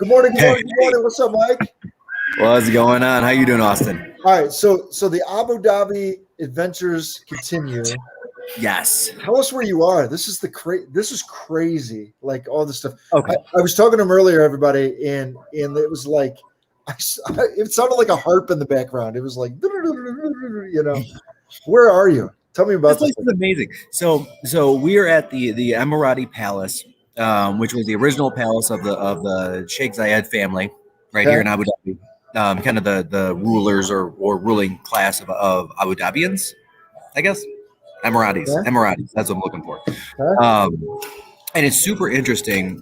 morning. What's up, Mike? What's going on? How you doing, Austin? All right, so the Abu Dhabi adventures continue. Yes. Tell us where you are. This is crazy. Like all this stuff. Okay. I was talking to him earlier, everybody, and it was like, it sounded like a harp in the background. It was like, you know. Where are you? Tell me about this place. Is amazing. So we are at the Emirati Palace, which was the original palace of the Sheikh Zayed family, right here in Abu Dhabi. Kind of the rulers or ruling class of Abu Dhabians, I guess. Emiratis. Yeah. Emiratis. That's what I'm looking for. And it's super interesting,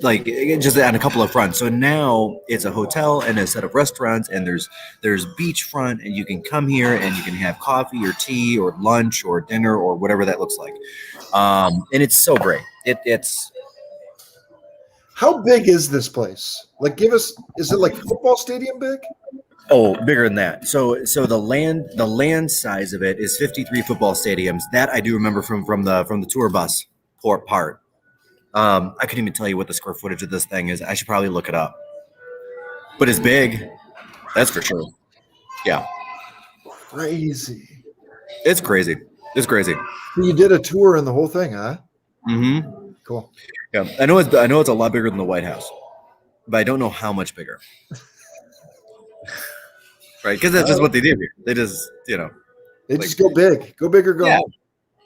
like just on a couple of fronts. So now it's a hotel and a set of restaurants, and there's beachfront, and you can come here and you can have coffee or tea or lunch or dinner or whatever that looks like. And it's so great. It's How big is this place? Like, is it like football stadium big? Oh, bigger than that. So the land size of it is 53 football stadiums. That I do remember from the tour bus part. I couldn't even tell you what the square footage of this thing is. I should probably look it up. But it's big. That's for sure. Yeah. Crazy. It's crazy. It's crazy. You did a tour in the whole thing, huh? Mm-hmm. Cool. Yeah. I know it's a lot bigger than the White House, but I don't know how much bigger. Right, because that's just what they do here. They just, they just go big, go big or go home.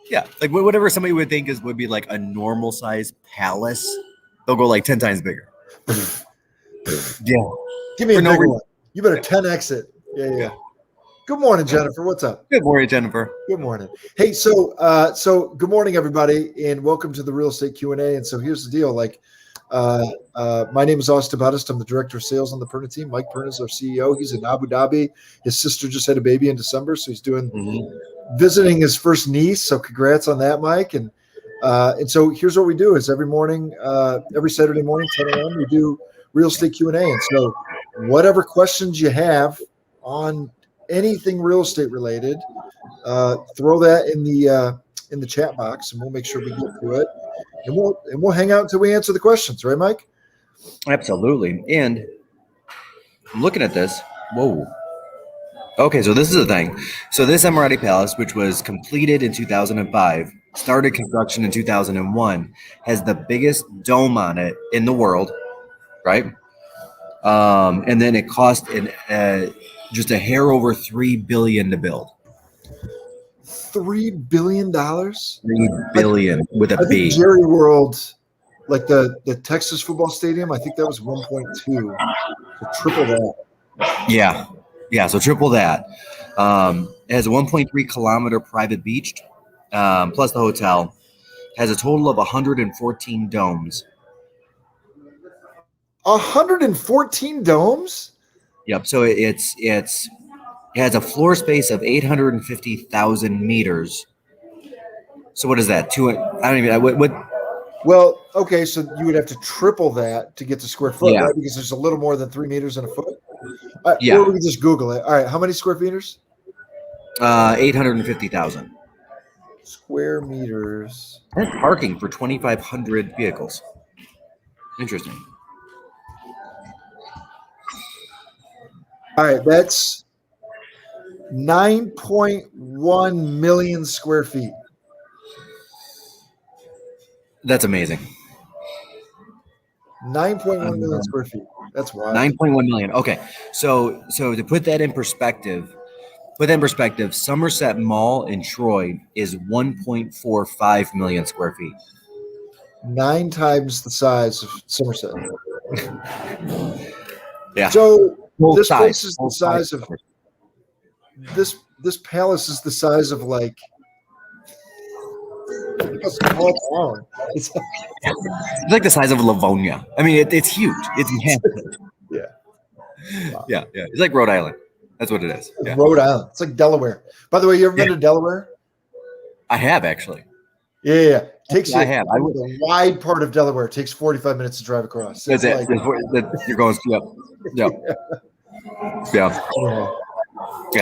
Yeah, like whatever somebody would think would be like a normal size palace, they'll go like 10 times bigger. Yeah, give me a bigger one. You better 10x it. Yeah. Good morning, Jennifer. What's up? Good morning, Jennifer. Good morning. Hey, so good morning, everybody, and welcome to the Real Estate Q&A. And so here's the deal, like. My name is Austin Pothast. I'm the director of sales on the Perna team. Mike Perna is our CEO. He's in Abu Dhabi. His sister just had a baby in December, so he's visiting his first niece. So congrats on that, Mike. And so here's what we do: is every morning, every Saturday morning, 10 a.m., we do real estate Q&A. And so whatever questions you have on anything real estate related, throw that in the chat box, and we'll make sure we get to it. And we'll hang out until we answer the questions, right, Mike? Absolutely. And I'm looking at this. Whoa. Okay, so this is the thing. So this Emirati Palace, which was completed in 2005, started construction in 2001, has the biggest dome on it in the world, right? And then it cost just a hair over $3 billion to build. $3 billion? $3 billion with a B. Jerry World, like the Texas football stadium, I think that was 1.2. So triple that. Yeah. So triple that. It has a 1.3 kilometer private beach, plus the hotel. Has a total of 114 domes. 114 domes? Yep. So it has a floor space of 850,000 meters. So what is that? What? Well, okay, so you would have to triple that to get the square foot, right? Because there's a little more than 3 meters in a foot. Or we can just Google it. All right, how many square meters? 850,000 square meters. And parking for 2,500 vehicles. Interesting. All right, that's 9.1 million square feet. That's amazing. 9.1 million square feet. That's wild. 9.1 million. Okay. So to put that in perspective, Somerset Mall in Troy is 1.45 million square feet. 9 times the size of Somerset. Yeah. So this place is the size of this palace is the size of like a small town. It's like the size of Livonia. I mean, it's huge. It's massive. Yeah. Wow. Yeah. It's like Rhode Island. That's what it is. Yeah. Rhode Island. It's like Delaware. By the way, you ever been to Delaware? I have actually. Yeah. I have. I would. The wide part of Delaware. It takes 45 minutes to drive across. That's it. You're going. Yep. Yeah.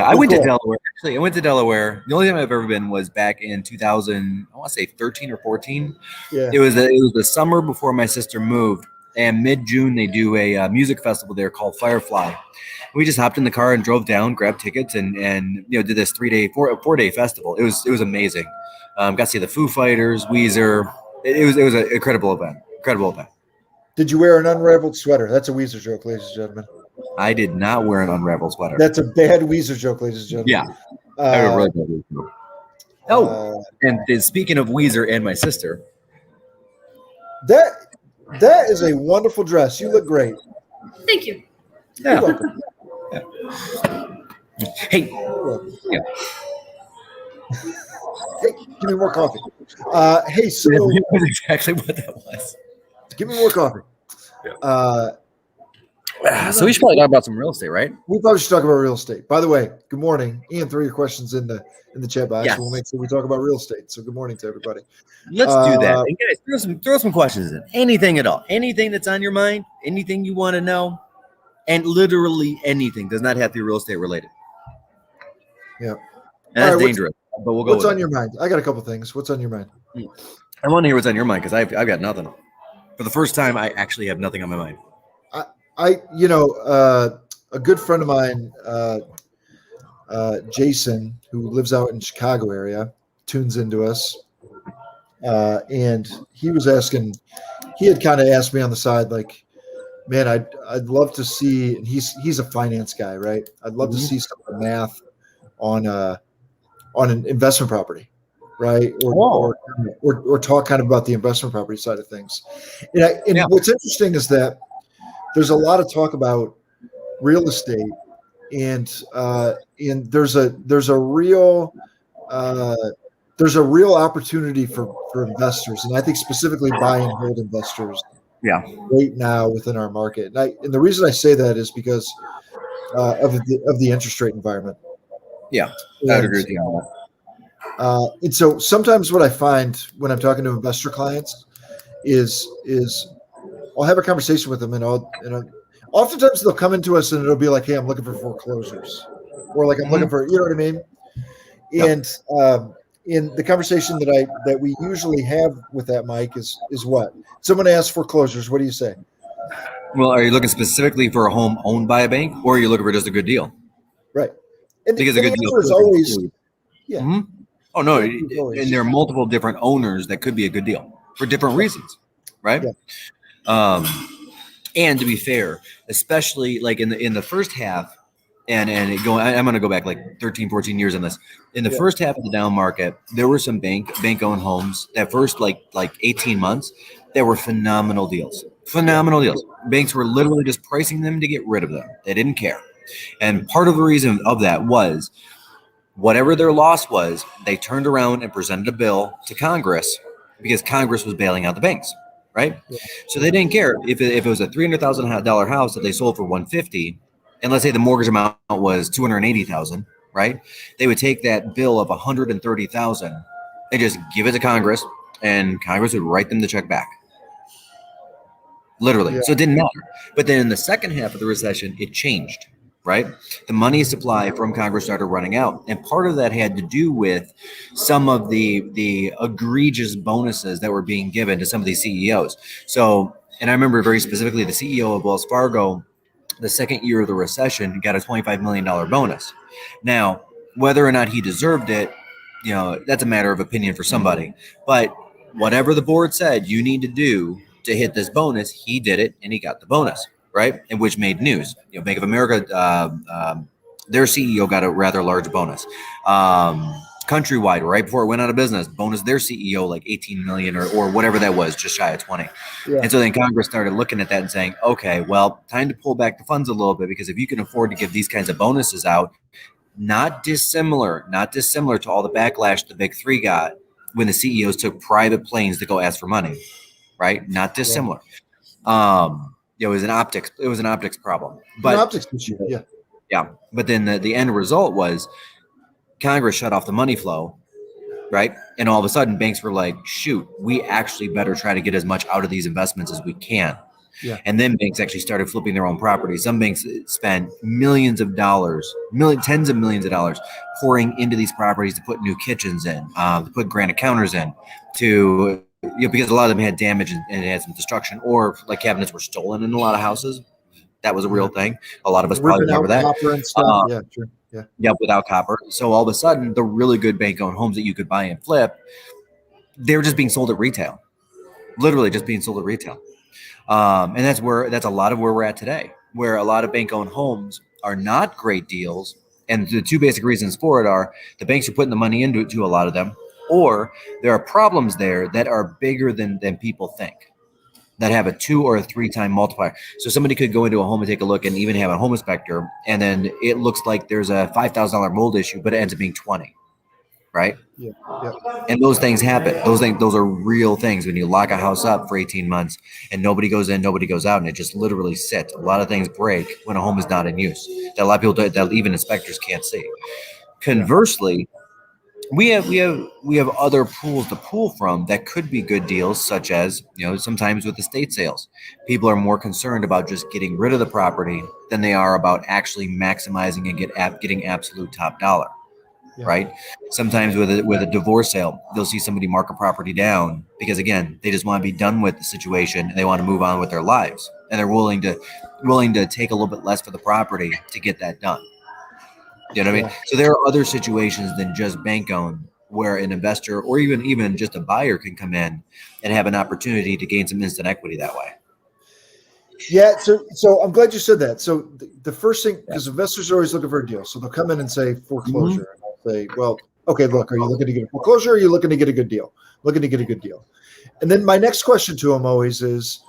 I went to Delaware. Actually, I went to Delaware. The only time I've ever been was back in 2000. I want to say 13 or 14. Yeah. It was the summer before my sister moved. And mid-June, they do a music festival there called Firefly. We just hopped in the car and drove down, grabbed tickets, and did this 4-day festival. It was amazing. Got to see the Foo Fighters, Weezer. It was an incredible event. Incredible event. Did you wear an unraveled sweater? That's a Weezer joke, ladies and gentlemen. I did not wear an unraveled sweater. That's a bad Weezer joke, ladies and gentlemen. Yeah. I had a really bad Weezer joke. And speaking of Weezer and my sister, that is a wonderful dress. You look great. Thank you. Yeah. You're welcome. Hey. Yeah. Hey, give me more coffee. Hey, so that's exactly what that was. Give me more coffee. So we should probably talk about some real estate, right? We probably should talk about real estate. By the way, good morning. Ian, throw your questions in the chat box. Yes. We'll make sure we talk about real estate. So good morning to everybody. Let's do that. And guys, throw some questions in. Anything at all. Anything that's on your mind, anything you want to know, and literally anything does not have to be real estate related. Yeah. And that's dangerous. But we'll go. What's on your mind? I got a couple things. What's on your mind? I want to hear what's on your mind because I've got nothing. For the first time, I actually have nothing on my mind. A good friend of mine, Jason, who lives out in Chicago area, tunes into us. And he was asking, he had kind of asked me on the side, like, man, I'd love to see, and he's a finance guy, right? I'd love to see some of the math on an investment property, right? Or talk kind of about the investment property side of things. And what's interesting is that there's a lot of talk about real estate, and there's a real opportunity for investors, and I think specifically buy and hold investors. Yeah. Right now within our market, and the reason I say that is because of the interest rate environment. Yeah, I would agree with you on that. And so sometimes what I find when I'm talking to investor clients is I'll have a conversation with them, and oftentimes they'll come into us and it'll be like, hey, I'm looking for foreclosures, or like I'm looking for, you know what I mean? And in the conversation that we usually have with that, Mike, is what? Someone asks foreclosures. What do you say? Well, are you looking specifically for a home owned by a bank, or are you looking for just a good deal? Right. And because a good deal is always, yeah. Mm-hmm. Oh no, and there are multiple different owners that could be a good deal for different reasons, right? Yeah. And to be fair, especially like in the first half, I'm going to go back like 13, 14 years on this. In the first half of the down market, there were some bank-owned homes that first like 18 months that were phenomenal deals. Phenomenal deals. Banks were literally just pricing them to get rid of them. They didn't care. And part of the reason of that was whatever their loss was, they turned around and presented a bill to Congress because Congress was bailing out the banks, right? Yeah. So they didn't care if it was a $300,000 house that they sold for $150,000, and let's say the mortgage amount was $280,000, right? They would take that bill of $130,000 and just give it to Congress, and Congress would write them the check back. Literally. Yeah. So it didn't matter. But then in the second half of the recession, it changed, right? The money supply from Congress started running out. And part of that had to do with some of the egregious bonuses that were being given to some of these CEOs. So, and I remember very specifically the CEO of Wells Fargo, the second year of the recession, got a $25 million bonus. Now, whether or not he deserved it, that's a matter of opinion for somebody. But whatever the board said you need to do to hit this bonus, he did it and he got the bonus, right? And which made news. Bank of America, their CEO got a rather large bonus. Countrywide, right before it went out of business, bonus their CEO like 18 million or whatever that was, just shy of 20. Yeah. And so then Congress started looking at that and saying, okay, well, time to pull back the funds a little bit, because if you can afford to give these kinds of bonuses out, not dissimilar to all the backlash the big three got when the CEOs took private planes to go ask for money. Right, not dissimilar. Yeah. It was an optics problem. But an optics issue. Yeah. But then the end result was Congress shut off the money flow, right? And all of a sudden, banks were like, "Shoot, we actually better try to get as much out of these investments as we can." Yeah. And then banks actually started flipping their own properties. Some banks spent millions of dollars, tens of millions of dollars pouring into these properties to put new kitchens in, to put granite counters in, to because a lot of them had damage and it had some destruction, or like cabinets were stolen in a lot of houses. That was a real thing. A lot of us probably Ripping out remember that. copper and stuff. Yeah, sure. Yeah. Yep, without copper. So all of a sudden, the really good bank-owned homes that you could buy and flip, they were just being sold at retail. Literally just being sold at retail. And that's a lot of where we're at today, where a lot of bank-owned homes are not great deals. And the two basic reasons for it are the banks are putting the money into a lot of them, or there are problems there that are bigger than people think, that have a 2 or a 3 time multiplier. So somebody could go into a home and take a look and even have a home inspector, and then it looks like there's a $5,000 mold issue, but it ends up being 20, right? Yeah. Yeah. And those things happen. Those are real things. When you lock a house up for 18 months and nobody goes in, nobody goes out, and it just literally sits. A lot of things break when a home is not in use. That a lot of people that even inspectors can't see. Conversely, we have other pools to pull from that could be good deals, such as, sometimes with estate sales, people are more concerned about just getting rid of the property than they are about actually maximizing and getting absolute top dollar. Yeah. Right? Sometimes with a divorce sale, they'll see somebody mark a property down because, again, they just want to be done with the situation and they want to move on with their lives, and they're willing to take a little bit less for the property to get that done. You know what I mean? So there are other situations than just bank owned where an investor or even just a buyer can come in and have an opportunity to gain some instant equity that way. Yeah, so I'm glad you said that. So the first thing, because investors are always looking for a deal, so they'll come in and say foreclosure, and I'll say, well, okay, look, are you looking to get a foreclosure? Or are you looking to get a good deal? Looking to get a good deal. And then my next question to them always is,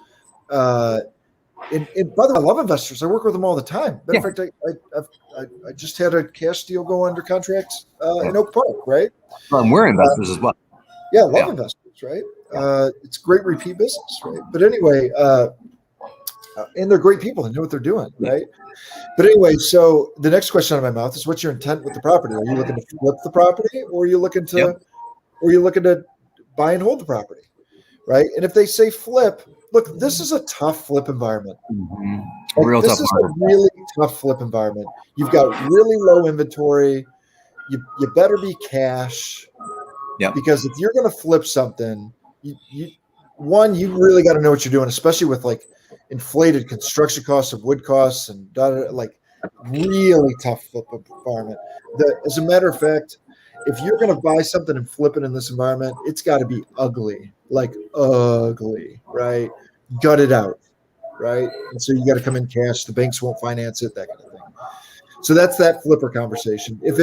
and by the way, I love investors. I work with them all the time. Matter of fact, I just had a cash deal go under contract in Oak Park, right? Well, and we're investors as well. Yeah, I love investors, right? It's great repeat business, right? But anyway, and they're great people. They know what they're doing, right? But anyway, so the next question out of my mouth is, what's your intent with the property? Are you looking to flip the property, or are you looking to buy and hold the property, right? And if they say flip, look, this is a tough flip environment. This is a really tough flip environment. You've got really low inventory. You better be cash. Yeah. Because if you're going to flip something, you really got to know what you're doing, especially with like inflated construction costs of wood costs and like really tough flip environment. As a matter of fact, if you're going to buy something and flip it in this environment, it's got to be ugly, like ugly, right? Gut it out, right? And so you got to come in cash. The banks won't finance it, that kind of thing. So that's that flipper conversation. If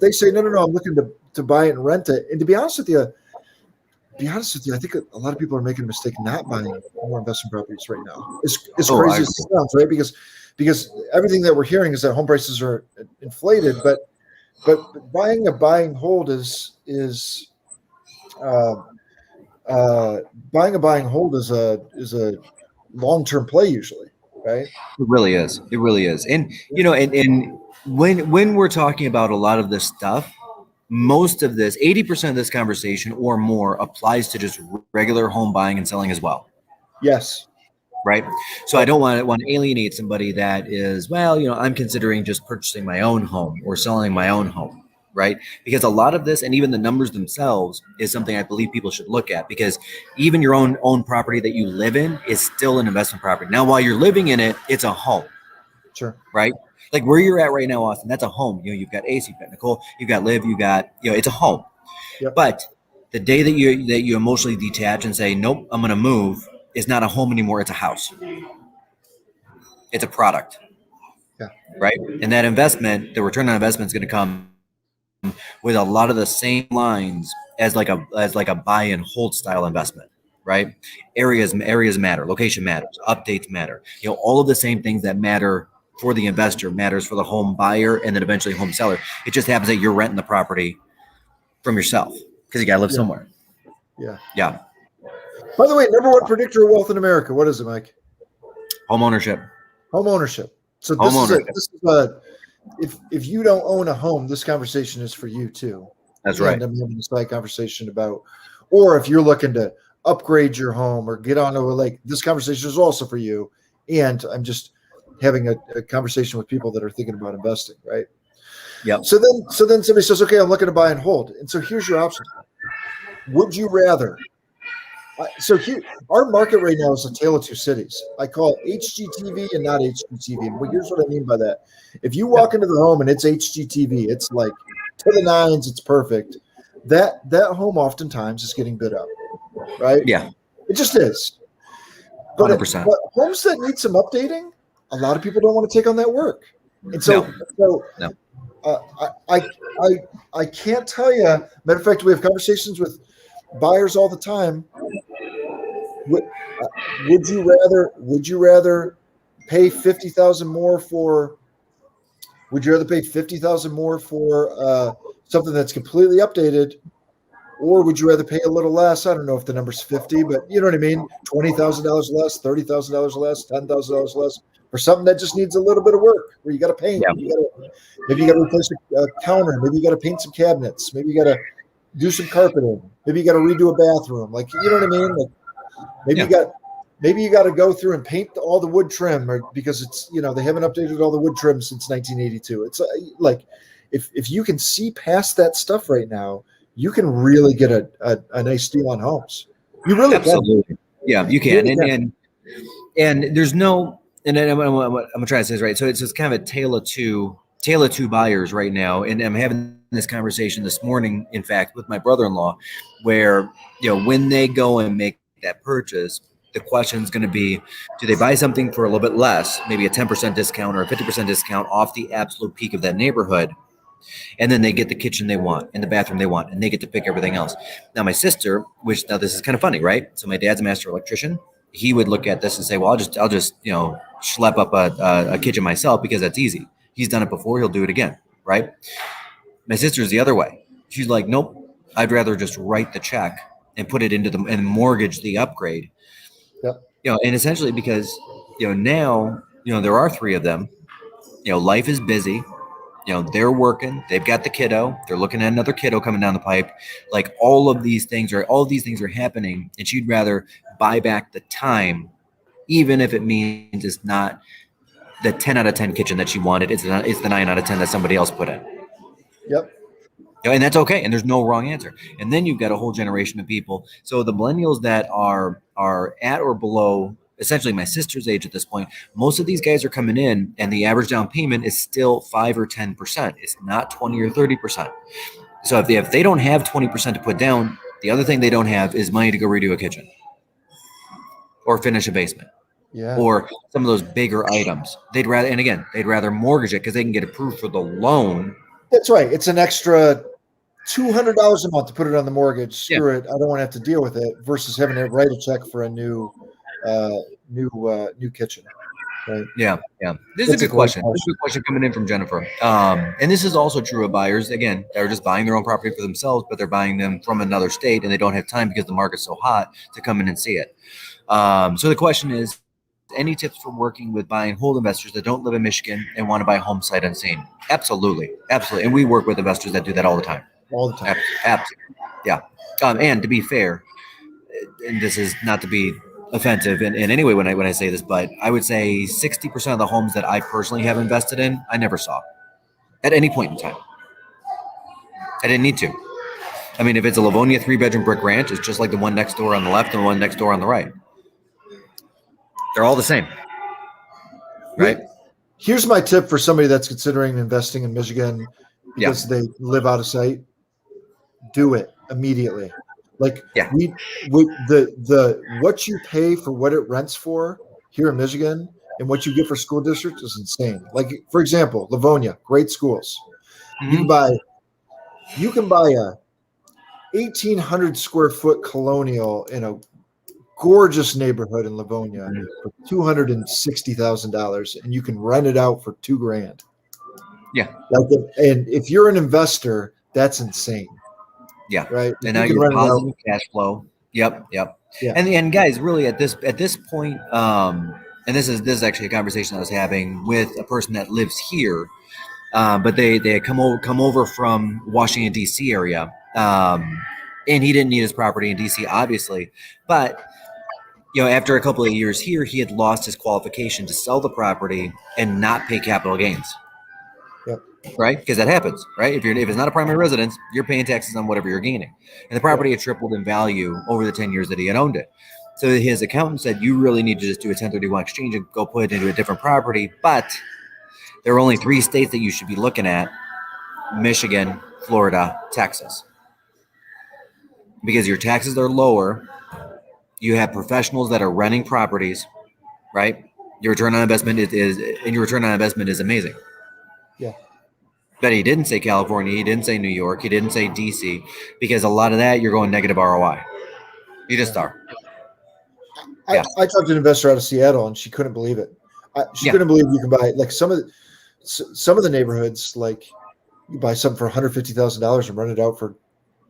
they say, no, I'm looking to buy it and rent it. And to be honest with you, I think a lot of people are making a mistake not buying more investment properties right now. As crazy as it sounds, right? Because everything that we're hearing is that home prices are inflated, but buying a buy and hold is a long-term play usually, right? It really is. It really is. And and when we're talking about a lot of this stuff, most of this, 80% of this conversation or more applies to just regular home buying and selling as well. Yes. Right. So I don't want to alienate somebody that is, I'm considering just purchasing my own home or selling my own home. Right. Because a lot of this, and even the numbers themselves, is something I believe people should look at, because even your own property that you live in is still an investment property. Now, while you're living in it, it's a home. Sure. Right. Like where you're at right now, Austin, that's a home. You've got AC, you've got Nicole, you've got Liv, you've got, it's a home. Yep. But the day that you emotionally detach and say, nope, I'm going to move, is not a home anymore. It's a house. It's a product. Yeah. Right. And that investment, the return on investment is going to come with a lot of the same lines as like a buy and hold style investment. Right. Areas matter. Location matters. Updates matter. All of the same things that matter for the investor matters for the home buyer and then eventually home seller. It just happens that you're renting the property from yourself because you got to live somewhere. Yeah. Yeah. By the way, number one predictor of wealth in America. What is it, Mike? Home ownership. Home ownership. So if you don't own a home, this conversation is for you too. That's right. I'm having a side conversation about, or if you're looking to upgrade your home or get onto a lake, this conversation is also for you. And I'm just having a conversation with people that are thinking about investing, right? Yeah. So then somebody says, okay, I'm looking to buy and hold. And so here's your option. Would you rather So here, our market right now is a tale of two cities. I call it HGTV and not HGTV. But here's what I mean by that. If you walk into the home and it's HGTV, it's like to the nines, it's perfect. That home oftentimes is getting bid up, right? Yeah, It just is. But 100%. homes that need some updating, a lot of people don't want to take on that work. And so, No. I can't tell you. Matter of fact, we have conversations with buyers all the time. Would you rather pay 50,000 more for? Would you rather pay 50,000 more for something that's completely updated, or would you rather pay a little less? I don't know if the number's 50, but you know what I mean. $20,000 less, $30,000 less, $10,000 less for something that just needs a little bit of work. Where you got to paint, maybe you got to replace a counter, maybe you got to paint some cabinets, maybe you got to do some carpeting, maybe you got to redo a bathroom. Like you know what I mean? Like maybe you got to go through and paint all the wood trim, or because it's they haven't updated all the wood trim since 1982. It's like if you can see past that stuff right now, you can really get a nice deal on homes. You really Absolutely can. Yeah, you can. And there's no, and I'm gonna try to say this right. So it's kind of a tale of two buyers right now. And I'm having this conversation this morning, in fact, with my brother-in-law, where when they go and make that purchase, the question is going to be, do they buy something for a little bit less, maybe a 10% discount or a 50% discount off the absolute peak of that neighborhood? And then they get the kitchen they want and the bathroom they want, and they get to pick everything else. Now, my sister, now this is kind of funny, right? So my dad's a master electrician. He would look at this and say, well, I'll just schlep up a kitchen myself because that's easy. He's done it before. He'll do it again, right? My sister's the other way. She's like, nope, I'd rather just write the check and put it and mortgage the upgrade. Yep. And essentially because, now, there are three of them. Life is busy. They're working, they've got the kiddo, they're looking at another kiddo coming down the pipe. Like all of these things are happening, and she'd rather buy back the time, even if it means it's not the 10 out of 10 kitchen that she wanted. It's the 9 out of 10 that somebody else put in. Yep. And that's okay. And there's no wrong answer. And then you've got a whole generation of people. So the millennials that are at or below essentially my sister's age at this point, most of these guys are coming in and the average down payment is still 5 or 10%. It's not 20 or 30%. So if they don't have 20% to put down, the other thing they don't have is money to go redo a kitchen or finish a basement. Yeah. Or some of those bigger items. They'd rather mortgage it because they can get approved for the loan. That's right. It's an extra $200 a month to put it on the mortgage. Screw it. I don't want to have to deal with it versus having to write a check for a new kitchen. Right? Yeah. This is a good question. This is a good question coming in from Jennifer. And this is also true of buyers. Again, they're just buying their own property for themselves, but they're buying them from another state and they don't have time because the market's so hot to come in and see it. So the question is, any tips for working with buy and hold investors that don't live in Michigan and want to buy a home sight unseen? Absolutely. And we work with investors that do that all the time. Absolutely. Yeah. And to be fair, and this is not to be offensive in any way when I say this, but I would say 60% of the homes that I personally have invested in, I never saw at any point in time. I didn't need to. I mean, if it's a Livonia 3-bedroom brick ranch, it's just like the one next door on the left and the one next door on the right. They're all the same, right? Here's my tip for somebody that's considering investing in Michigan because they live out of sight. Do it immediately. Like what you pay for what it rents for here in Michigan and what you get for school districts is insane. Like for example, Livonia, great schools. Mm-hmm. You can buy a 1,800 square foot colonial in a gorgeous neighborhood in Livonia for $260,000, and you can rent it out for $2,000. Yeah. And if you're an investor, that's insane. Yeah. Right. And now you're positive cash flow. Yep. Yeah. And guys, really at this point, and this is actually a conversation I was having with a person that lives here, but they come over from Washington D.C. area, and he didn't need his property in D.C. obviously, but after a couple of years here, he had lost his qualification to sell the property and not pay capital gains. Yep. Right? Because that happens, right? If it's not a primary residence, you're paying taxes on whatever you're gaining. And the property had tripled in value over the 10 years that he had owned it. So his accountant said, you really need to just do a 1031 exchange and go put it into a different property. But there are only 3 states that you should be looking at: Michigan, Florida, Texas. Because your taxes are lower. You have professionals that are renting properties, right? Your return on investment is amazing. Yeah. But he didn't say California. He didn't say New York. He didn't say DC, because a lot of that you're going negative ROI. You just are. I talked to an investor out of Seattle, and she couldn't believe it. She couldn't believe you can buy like some of the neighborhoods, like you buy something for $150,000 and rent it out for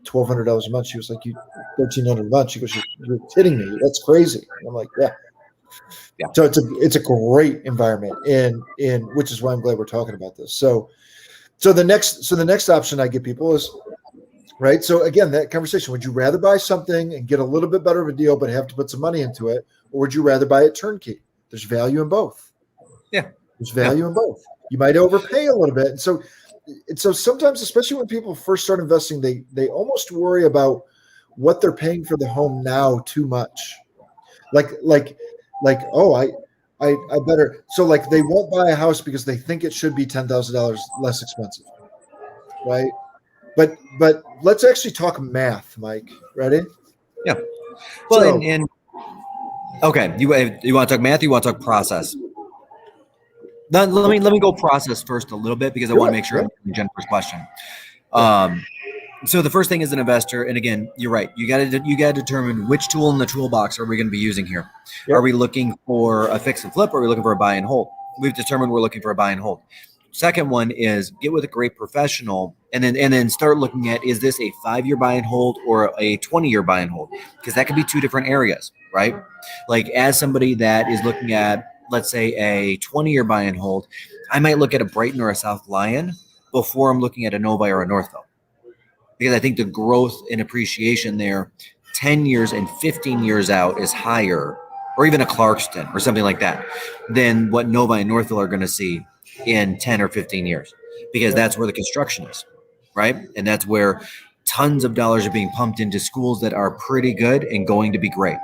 $1,200 a month. She was like, "You $1,300 a month." She goes, "You're kidding me? That's crazy." And I'm like, "Yeah." So it's a great environment, in which is why I'm glad we're talking about this. So the next option I give people is, right. So again, that conversation: would you rather buy something and get a little bit better of a deal, but have to put some money into it, or would you rather buy it turnkey? There's value in both. Yeah, there's value in both. You might overpay a little bit, and so sometimes, especially when people first start investing, they almost worry about what they're paying for the home now too much. Like oh, I better, so like they won't buy a house because they think it should be $10,000 less expensive, right? But let's actually talk math, Mike. Ready? Yeah. Well, So, okay, you want to talk math? You want to talk process? Let me go process first a little bit, because I want to make sure I'm answering Jennifer's question. So the first thing is an investor, and again, you're right. You got to determine which tool in the toolbox are we going to be using here. Yep. Are we looking for a fix and flip, or are we looking for a buy and hold? We've determined we're looking for a buy and hold. Second one is get with a great professional, and then start looking at, is this a 5-year buy and hold or a 20-year buy and hold? Because that could be 2 different areas, right? Like, as somebody that is looking at, let's say, a 20-year buy and hold, I might look at a Brighton or a South Lyon before I'm looking at a Novi or a Northville. Because I think the growth and appreciation there 10 years and 15 years out is higher, or even a Clarkston or something like that, than what Novi and Northville are going to see in 10 or 15 years, because that's where the construction is, right? And that's where tons of dollars are being pumped into schools that are pretty good and going to be great,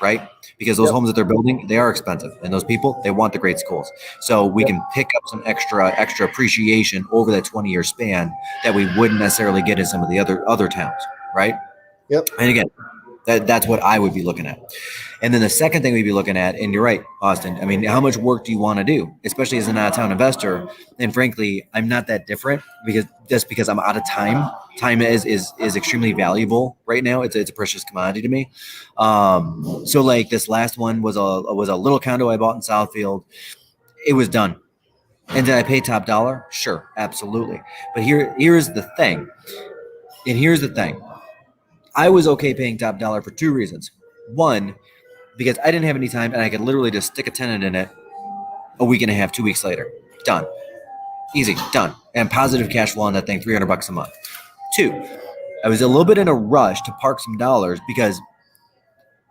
right? Because those homes that they're building, they are expensive, and those people, they want the great schools. So we can pick up some extra appreciation over that 20-year span that we wouldn't necessarily get in some of the other towns, right? Yep. And again, that's what I would be looking at. And then the second thing we'd be looking at, and you're right, Austin, I mean, how much work do you want to do, especially as an out-of-town investor? And frankly, I'm not that different, because I'm out of time. Time is extremely valuable right now. It's a precious commodity to me. So like this last one was a little condo I bought in Southfield. It was done. And did I pay top dollar? Sure, absolutely. But here's the thing. And here's the thing. I was okay paying top dollar for 2 reasons. One, because I didn't have any time, and I could literally just stick a tenant in it a week and a half, 2 weeks later. Done. Easy, done. And positive cash flow on that thing, $300 a month. 2, I was a little bit in a rush to park some dollars, because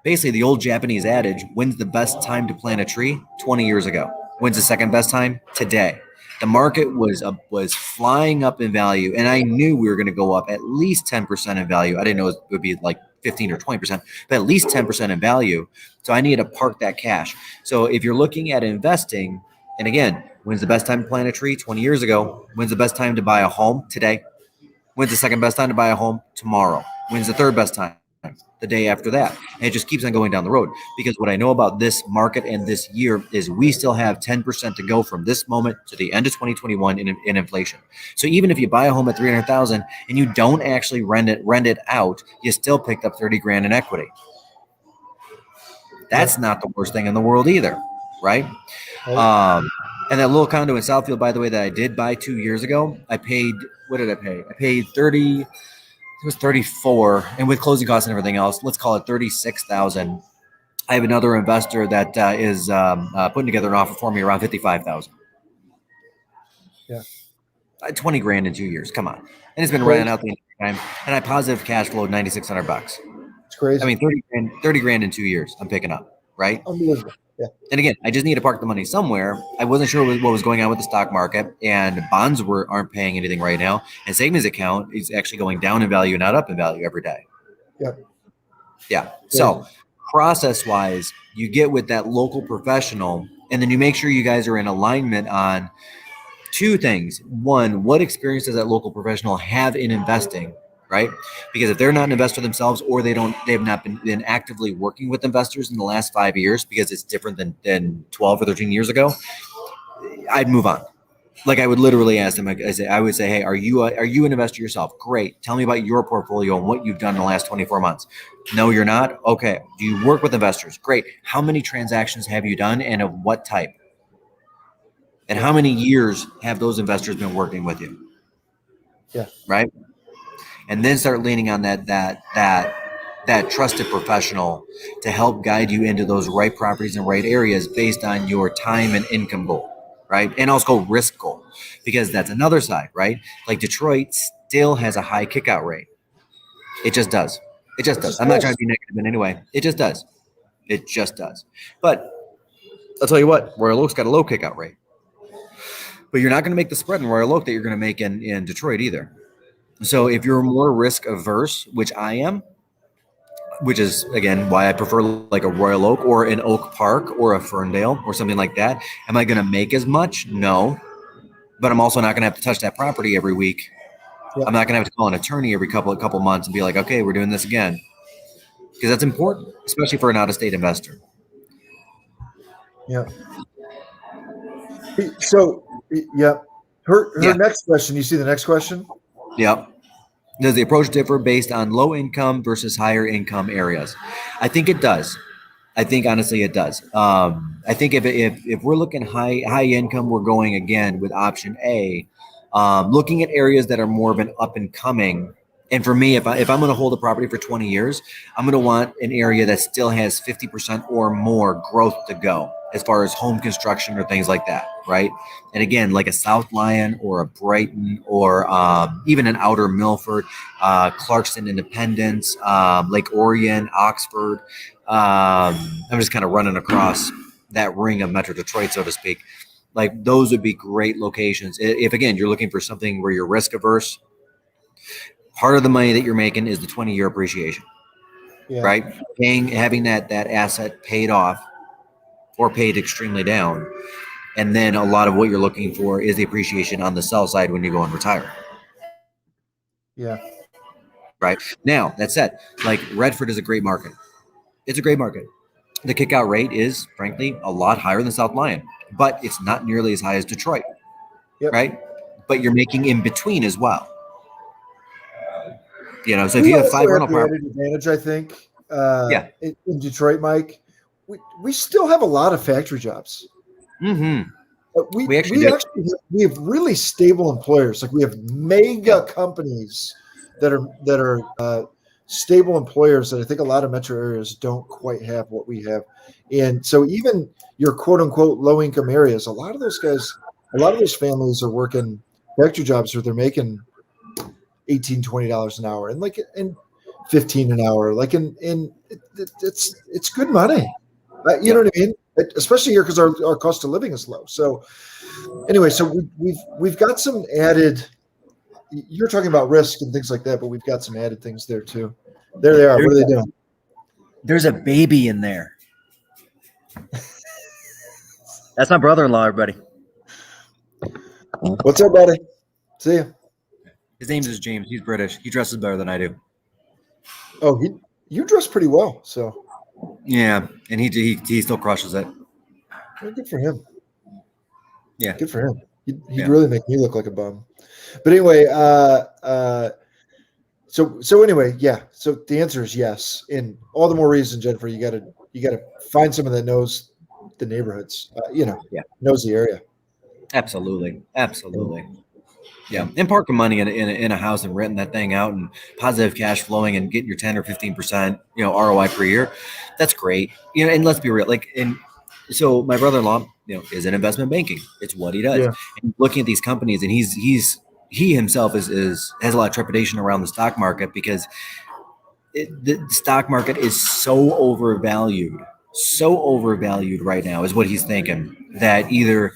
basically the old Japanese adage, when's the best time to plant a tree? 20 years ago. When's the second best time? Today. The market was flying up in value, and I knew we were going to go up at least 10% in value. I didn't know it would be like 15 or 20%, but at least 10% in value. So I needed to park that cash. So if you're looking at investing, and again, when's the best time to plant a tree? 20 years ago. When's the best time to buy a home? Today. When's the second best time to buy a home? Tomorrow. When's the third best time? The day after that. And it just keeps on going down the road, because what I know about this market and this year is we still have 10% to go from this moment to the end of 2021 in inflation. So even if you buy a home at $300,000 and you don't actually rent it out, you still picked up 30 grand in equity. That's not the worst thing in the world either, right? And that little condo in Southfield, by the way, that I did buy 2 years ago, I paid, what did I pay? I paid 30. It was 34, and with closing costs and everything else, let's call it 36,000. I have another investor that is putting together an offer for me around 55,000. Yeah, 20 grand in 2 years. Come on, and it's been running out the entire time. And I positive cash flowed $9,600. it's crazy. I mean, 30 grand in 2 years. I'm picking up, right? Unbelievable. Yeah. And again, I just need to park the money somewhere. I wasn't sure what was going on with the stock market, and bonds aren't paying anything right now. And savings account is actually going down in value, not up in value every day. Yeah. Yeah. So process wise, you get with that local professional, and then you make sure you guys are in alignment on two things. One, what experience does that local professional have in investing? Right? Because if they're not an investor themselves, or they have not been actively working with investors in the last 5 years, because it's different than 12 or 13 years ago, I'd move on. Like, I would literally ask them. I would say, hey, are you an investor yourself? Great. Tell me about your portfolio and what you've done in the last 24 months. No, you're not. Okay. Do you work with investors? Great. How many transactions have you done, and of what type? And how many years have those investors been working with you? Yeah. Right. And then start leaning on that trusted professional to help guide you into those right properties and right areas based on your time and income goal, right? And also risk goal, because that's another side, right? Like, Detroit still has a high kickout rate. It just does. It just does. I'm not trying to be negative in any way. It just does. It just does. But I'll tell you what, Royal Oak's got a low kickout rate. But you're not going to make the spread in Royal Oak that you're going to make in Detroit either. So if you're more risk averse, which I am, which is, again, why I prefer like a Royal Oak or an Oak Park or a Ferndale or something like that. Am I going to make as much? No. But I'm also not going to have to touch that property every week. Yeah. I'm not going to have to call an attorney every couple months and be like, okay, we're doing this again. Because that's important, especially for an out-of-state investor. Yeah. So, yeah. Her next question, you see the next question? Yep. Does the approach differ based on low income versus higher income areas? I think it does. I think honestly it does. I think if we're looking high income, we're going again with option A, looking at areas that are more of an up and coming. And for me, if I'm going to hold a property for 20 years, I'm going to want an area that still has 50% or more growth to go as far as home construction or things like that, right? And again, like a South Lyon or a Brighton or even an outer Milford, Clarkston Independence, Lake Orion, Oxford. I'm just kind of running across that ring of Metro Detroit, so to speak. Like, those would be great locations. If again, you're looking for something where you're risk averse, part of the money that you're making is the 20-year appreciation, right? Having that asset paid off or paid extremely down. And then a lot of what you're looking for is the appreciation on the sell side when you go and retire. Yeah. Right. Now, that said, like, Redford is a great market. It's a great market. The kickout rate is, frankly, a lot higher than South Lyon, but it's not nearly as high as Detroit. Yep. Right. But you're making in between as well. You know, so if you have 5 rental properties, advantage, I think, in Detroit, Mike, we still have a lot of factory jobs. Mm-hmm. We have really stable employers. Like, we have mega companies that are stable employers that I think a lot of metro areas don't quite have what we have. And so even your quote unquote low income areas, a lot of those families are working factory jobs where they're making $18, $20 an hour and $15 an hour. It's good money. You know what I mean? Especially here because our cost of living is low. So anyway, so we've got some added. You're talking about risk and things like that, but we've got some added things there too. There they are. What are they doing? There's a baby in there. That's my brother-in-law, everybody. What's up, buddy? See ya. His name is James. He's British. He dresses better than I do. Oh, you dress pretty well, so. Yeah, and he still crushes it. Well, good for him. Yeah, good for him. He'd really make me look like a bum. But anyway, so anyway, yeah. So the answer is yes, and all the more reason, Jennifer, you got to find someone that knows the neighborhoods. Knows the area. Absolutely. Yeah, and parking money in a house and renting that thing out and positive cash flowing and getting your 10 or 15% ROI per year, that's great. And let's be real, so my brother-in-law is in investment banking. It's what he does. And looking at these companies, and he himself has a lot of trepidation around the stock market because the stock market is so overvalued so overvalued right now is what he's thinking, that either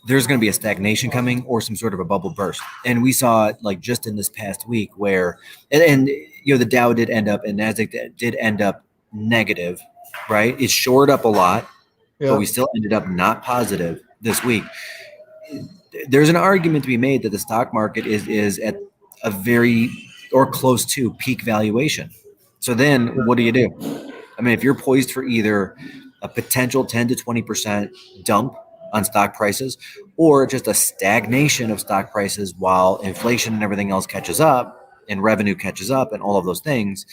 there's going to be a stagnation coming or some sort of a bubble burst. And we saw it like just in this past week where, and the Dow did end up and Nasdaq did end up negative, right? It shored up a lot, but we still ended up not positive this week. There's an argument to be made that the stock market is at a very or close to peak valuation. So then what do you do? I mean, if you're poised for either a potential 10 to 20% dump on stock prices or just a stagnation of stock prices while inflation and everything else catches up and revenue catches up and all of those things,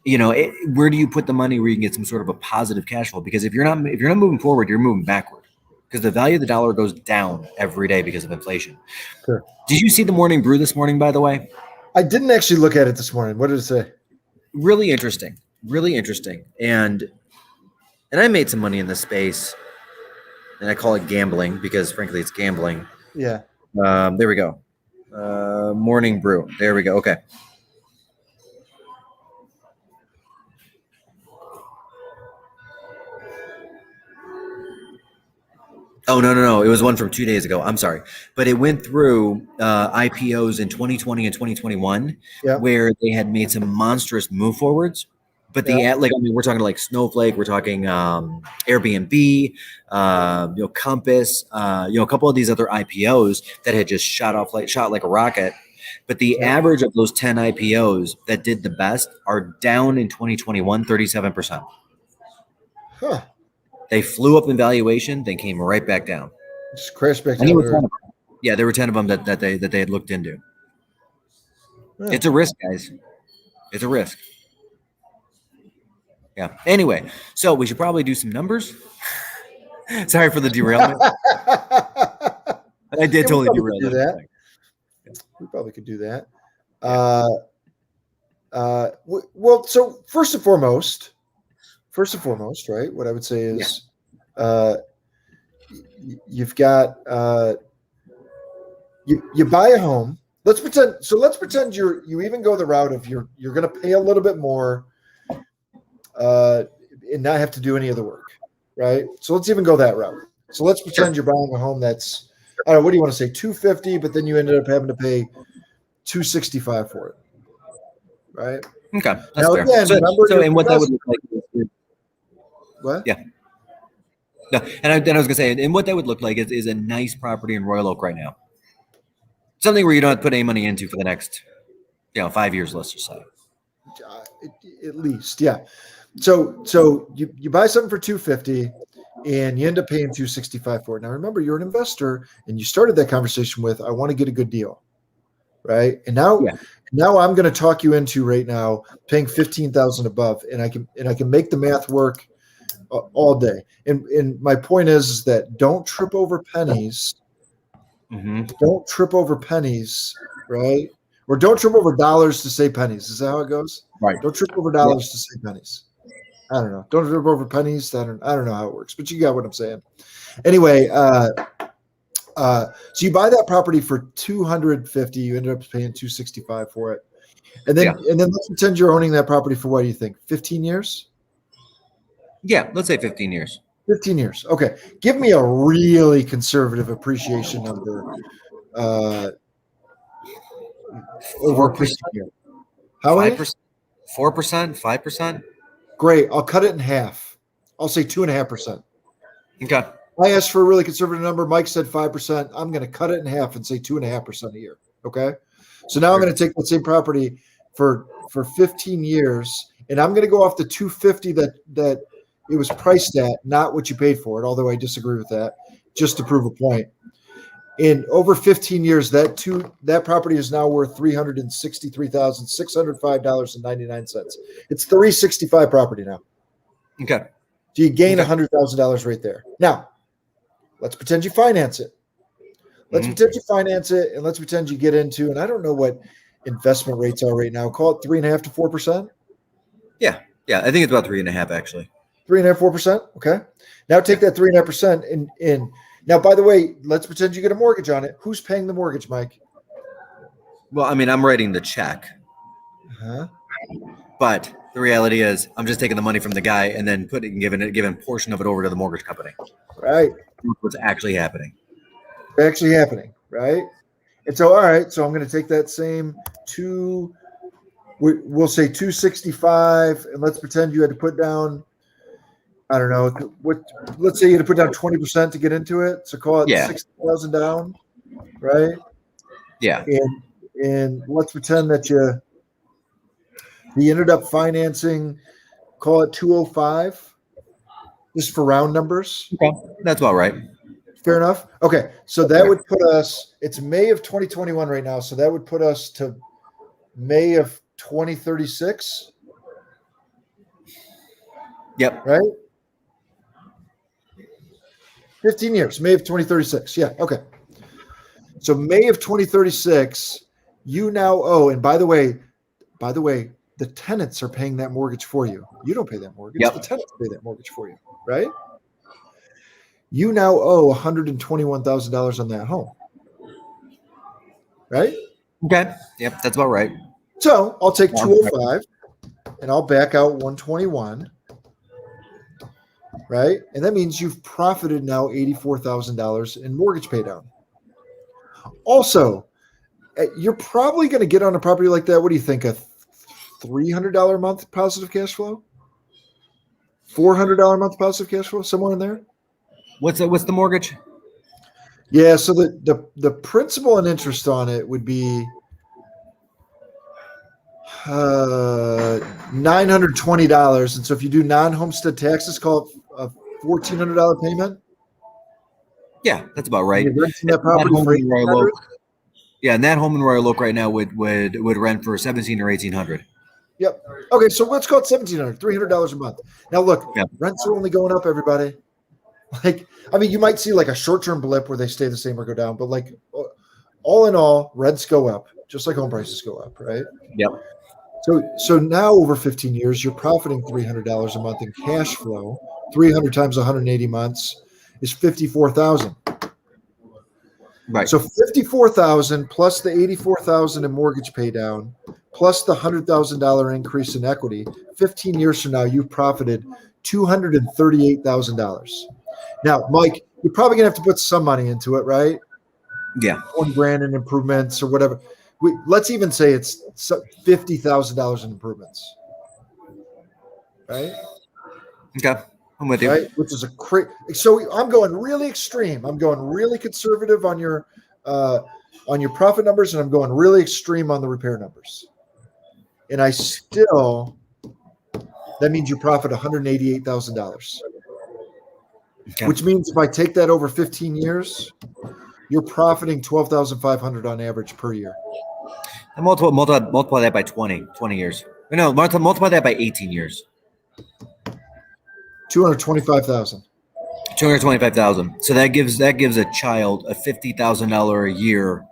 where do you put the money where you can get some sort of a positive cash flow? Because if you're not moving forward, you're moving backward, because the value of the dollar goes down every day because of inflation. Sure. Did you see the morning brew this morning, by the way? I didn't actually look at it this morning. What did it say? Really interesting. And I made some money in this space, and I call it gambling because frankly it's gambling. Yeah. There we go. Morning brew. There we go. Okay. Oh, no. It was one from 2 days ago. I'm sorry. But it went through IPOs in 2020 and 2021 where they had made some monstrous move forwards. But we're talking like Snowflake, we're talking Airbnb, Compass, a couple of these other IPOs that had just shot like a rocket. But the average of those 10 IPOs that did the best are down in 2021, 37%. Huh. They flew up in valuation, then came right back down. Just crashed back down. Yeah, there were 10 of them that they had looked into. Yeah. It's a risk, guys. It's a risk. Yeah. Anyway, so we should probably do some numbers. Sorry for the derailment. I did totally derail that. We probably could do that. Well, so first and foremost, right? What I would say is, you've got you buy a home. Let's pretend you even go the route of you're going to pay a little bit more, and not have to do any of the work, right? So let's even go that route. So let's pretend you're buying a home that's, I don't know, what do you want to say, $250, but then you ended up having to pay $265 for it, right? Okay, that's now, fair. Again, and what that would look like? What? Yeah. No, and I was going to say, and what that would look like is a nice property in Royal Oak right now. Something where you don't have to put any money into for the next, 5 years, let's just say. At least, yeah. So you buy something for $250 and you end up paying $265 for it. Now remember, you're an investor and you started that conversation with, I want to get a good deal, right? And now I'm going to talk you into right now paying $15,000 above, and I can make the math work all day. And my point is that don't trip over pennies. Mm-hmm. Don't trip over pennies, right? Or don't trip over dollars to say pennies. Is that how it goes? Right. Don't trip over dollars to say pennies. I don't know. Don't trip over pennies. I don't know how it works, but you got what I'm saying. Anyway, so you buy that property for $250. You ended up paying $265 for it, and then let's pretend you're owning that property for, what do you think, 15 years? Yeah, let's say 15 years. 15 years. Okay, give me a really conservative appreciation number. Over 15 years. How many? 5%, 4%, 5%. Great. I'll cut it in half. I'll say 2.5%. Okay. I asked for a really conservative number. Mike said 5%. I'm going to cut it in half and say 2.5% a year. Okay. So now I'm going to take that same property for 15 years, and I'm going to go off the $250 that it was priced at, not what you paid for it. Although I disagree with that, just to prove a point. In over 15 years, that property is now worth $363,605.99. It's $365 property now. Okay. So you gain $100,000 right there. Now, let's pretend you finance it. Let's pretend you finance it, and let's pretend you get into, and I don't know what investment rates are right now. Call it 3.5 to 4%. Yeah. I think it's about 3.5 actually. 3.5, 4%. Okay. Now take that 3.5% in. Now, by the way, let's pretend you get a mortgage on it. Who's paying the mortgage, Mike? Well, I mean, I'm writing the check. Uh-huh. But the reality is, I'm just taking the money from the guy and then giving a portion of it over to the mortgage company. Right. What's actually happening? Actually happening, right? And so, all right. So I'm going to take that same we'll say 265, and let's pretend you had to put down, I don't know, let's say you had to put down 20% to get into it. So call it 60,000 down, right? Yeah. And let's pretend that you ended up financing, call it 205, just for round numbers. Okay. That's about right. Fair enough. Okay. So that would put us, it's May of 2021 right now. So that would put us to May of 2036. Yep. Right? 15 years, May of 2036. Yeah. Okay. So May of 2036, you now owe, and by the way, the tenants are paying that mortgage for you. You don't pay that mortgage. Yep. The tenants pay that mortgage for you, right? You now owe $121,000 on that home, right? Okay. Yep, that's about right. So I'll take 205 and I'll back out 121, right? And that means you've profited now $84,000 in mortgage pay down. Also, you're probably going to get on a property like that. What do you think? A $300 a month positive cash flow? $400 a month positive cash flow? Somewhere in there? What's the mortgage? Yeah, so the principal and interest on it would be $920. And so if you do non-homestead taxes, call it a $1,400 payment. Yeah, that's about right. You're renting that property for $1,800. Yeah, and that home in Royal Oak right now would rent for $1,700 or $1,800. Yep. Okay, so let's call it $1,700, $300 a month. Now look, rents are only going up, everybody. Like, I mean, you might see like a short-term blip where they stay the same or go down, but like all in all, rents go up, just like home prices go up, right? Yep. So now over 15 years, you're profiting $300 a month in cash flow. 300 times 180 months is 54,000. Right. So 54,000 plus the 84,000 in mortgage pay down, plus the $100,000 increase in equity. 15 years from now, you've profited $238,000. Now, Mike, you're probably gonna have to put some money into it, right? Yeah. $20,000 in improvements or whatever. Let's even say it's $50,000 in improvements, right? Okay, I'm with you. Right, which is a crazy. So I'm going really extreme. I'm going really conservative on your profit numbers, and I'm going really extreme on the repair numbers. And that means you profit $188,000. Okay. Which means if I take that over 15 years, you're profiting $12,500 on average per year. And multiply that by 20 years. No, multiply that by 18 years. 225,000. 225,000. So that gives a child a $50,000 a year,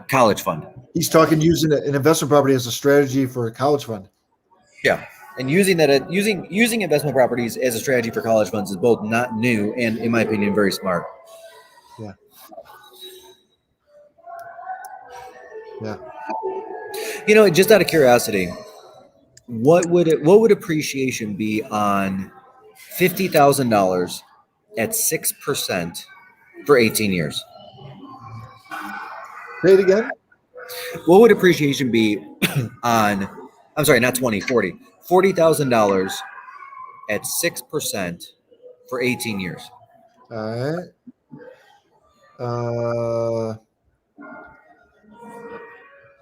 college fund. He's talking using an investment property as a strategy for a college fund. Yeah, and using investment properties as a strategy for college funds is both not new and, in my opinion, very smart. Yeah. Yeah. Just out of curiosity, what would appreciation be on $50,000 at 6% for 18 years? Say it again. What would appreciation be on? I'm sorry, not 20, 40. $40,000 at 6% for 18 years. All right.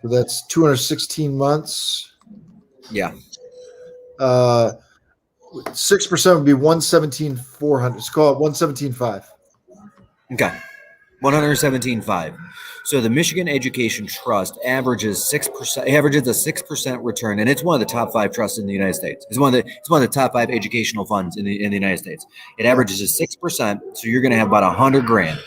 So that's 216 months. Yeah. 6% would be 117,400. Let's call it 117,500. Okay. 117,500. So the Michigan Education Trust averages a 6% return, and it's one of the top 5 trusts in the United States. It's one of the top 5 educational funds in the United States. It averages a 6%, so you're going to have about $100,000,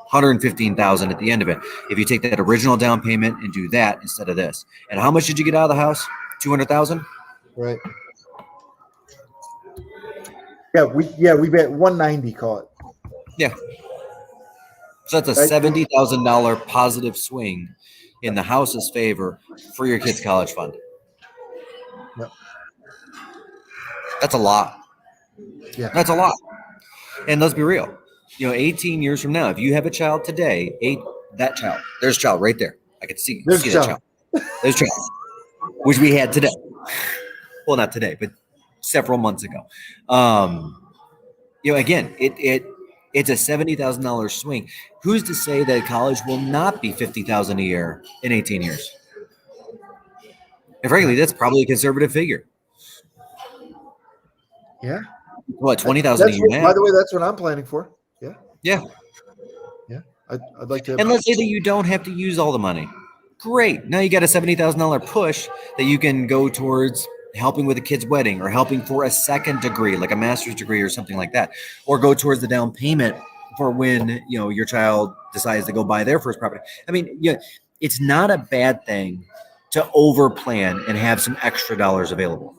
$115,000 at the end of it if you take that original down payment and do that instead of this. And how much did you get out of the house? $200,000. Right. We bet 190. Call it. Yeah. So that's a $70,000 positive swing in the house's favor for your kid's college fund. Yep. That's a lot. Yeah. That's a lot. And let's be real. 18 years from now, if you have a child today, there's a child right there. I can see There's that child. child. There's a child, which we had today. Well, not today, but several months ago. Again, it's a $70,000 swing. Who's to say that college will not be $50,000 a year in 18 years? And frankly, that's probably a conservative figure. Yeah. What, 20,000 a year now? By the way, that's what I'm planning for. Yeah. Yeah. Yeah. I'd like to. And let's say that you don't have to use all the money. Great. Now you got a $70,000 push that you can go towards helping with a kid's wedding or helping for a second degree, like a master's degree or something like that, or go towards the down payment for when, your child decides to go buy their first property. I mean, it's not a bad thing to over plan and have some extra dollars available.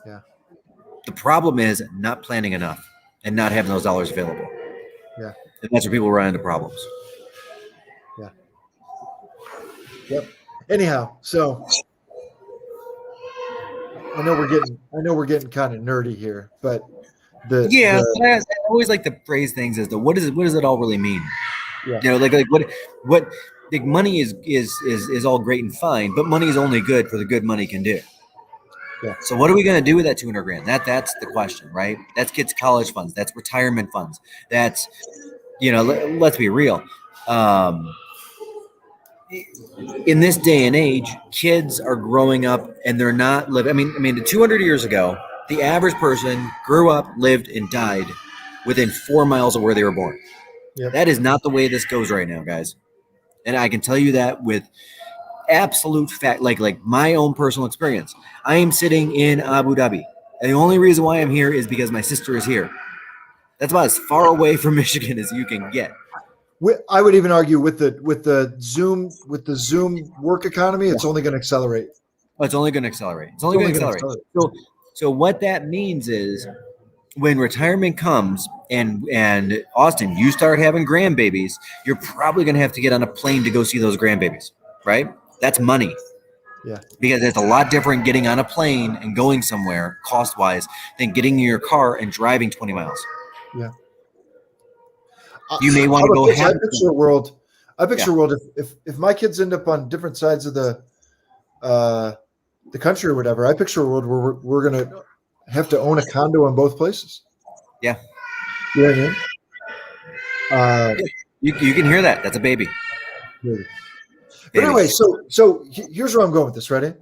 Yeah. The problem is not planning enough and not having those dollars available. Yeah. And that's where people run into problems. Yeah. Yep. Anyhow, so I know we're getting kind of nerdy here, but I always like to phrase things as what does it all really mean? Yeah. What money is all great and fine, but money is only good for the good money can do. Yeah. So what are we going to do with that $200,000? That's the question, right? That's kids' college funds. That's retirement funds. That's, let's be real. In this day and age, kids are growing up and they're not living. I mean, 200 years ago, the average person grew up, lived, and died within 4 miles of where they were born. Yep. That is not the way this goes right now, guys. And I can tell you that with absolute fact, like my own personal experience. I am sitting in Abu Dhabi. And the only reason why I'm here is because my sister is here. That's about as far away from Michigan as you can get. I would even argue with the Zoom work economy, it's only going to accelerate. Oh, it's only going to accelerate. It's only going to accelerate. So what that means is when retirement comes and Austin, you start having grandbabies, you're probably going to have to get on a plane to go see those grandbabies, right? That's money. Yeah. Because it's a lot different getting on a plane and going somewhere cost-wise than getting in your car and driving 20 miles. Yeah. You may want to go I picture a world. If my kids end up on different sides of the country or whatever, I picture a world where we're going to have to own a condo in both places. Yeah. You know what I mean? You can hear that. That's a baby. Baby. But anyway, so here's where I'm going with this, ready?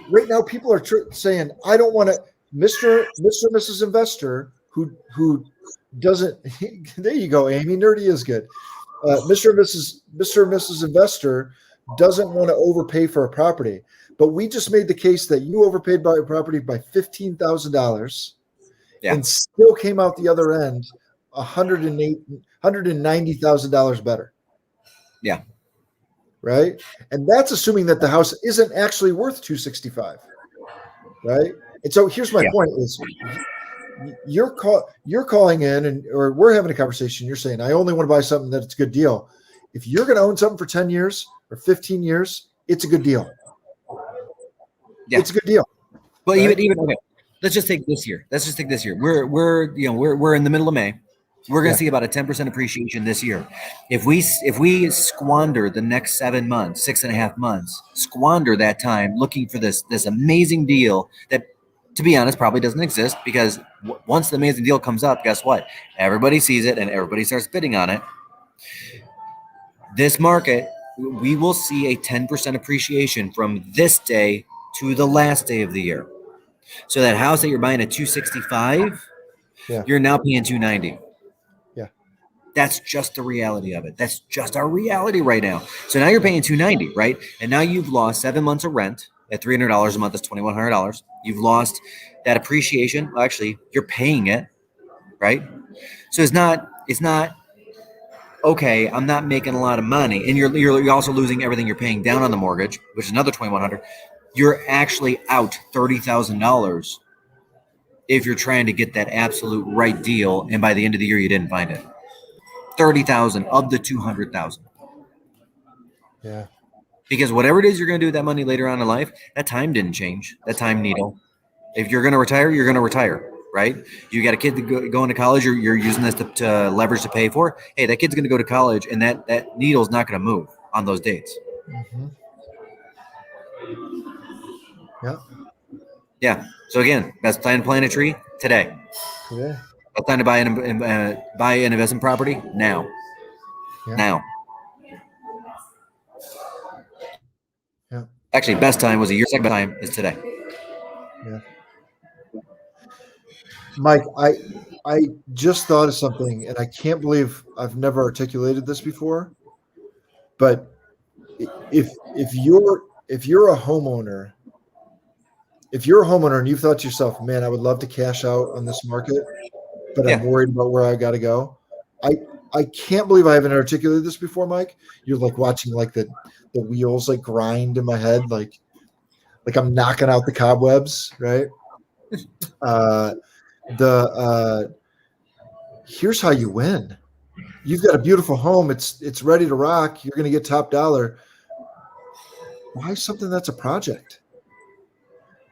Right now, people are saying, I don't want to, Mr. and Mrs. Investor, who doesn't, there you go, Amy, nerdy is good. Mr. and Mrs. Investor doesn't want to overpay for a property. But we just made the case that you overpaid by a property by $15,000 and still came out the other end $190,000 better. Yeah. Right. And that's assuming that the house isn't actually worth $265. Right. And so here's my point is you're calling in or we're having a conversation. You're saying, I only want to buy something that's a good deal. If you're going to own something for 10 years or 15 years, it's a good deal. Yeah. It's a good deal. Well, right? even okay. Let's just take this year. We're in the middle of May. We're going to see about a 10% appreciation this year. If we squander the next 7 months, 6.5 months, squander that time looking for this amazing deal that, to be honest, probably doesn't exist because once the amazing deal comes up, guess what? Everybody sees it and everybody starts bidding on it. This market, we will see a 10% appreciation from this day to the last day of the year. So that house that you're buying at $265, you're now paying $290. Yeah. That's just the reality of it. That's just our reality right now. So now you're paying $290, right? And now you've lost 7 months of rent at $300 a month. That's $2,100. You've lost that appreciation. Well, actually, you're paying it, right? So it's not okay, I'm not making a lot of money. And you're also losing everything you're paying down on the mortgage, which is another $2,100. You're actually out $30,000 if you're trying to get that absolute right deal, and by the end of the year you didn't find it. $30,000 of the $200,000. Yeah. Because whatever it is you're going to do with that money later on in life, that time didn't change. That time needle. If you're going to retire, you're going to retire, right? You got a kid to go into college, you're using this to leverage to pay for. Hey, that kid's going to go to college, and that needle's not going to move on those dates. Mm-hmm. Yeah. Yeah. So again, best time to plant a tree today. Today. Best time to buy an investment property now. Yeah. Now. Yeah. Actually, best time was a year. Second time is today. Yeah. Mike, I just thought of something, and I can't believe I've never articulated this before. But if you're a homeowner, and you've thought to yourself, man, I would love to cash out on this market, but I'm worried about where I got to go. I can't believe I haven't articulated this before, Mike. You're like watching like the wheels like grind in my head, like I'm knocking out the cobwebs, right? Here's how you win. You've got a beautiful home. It's ready to rock. You're going to get top dollar. Buy something that's a project.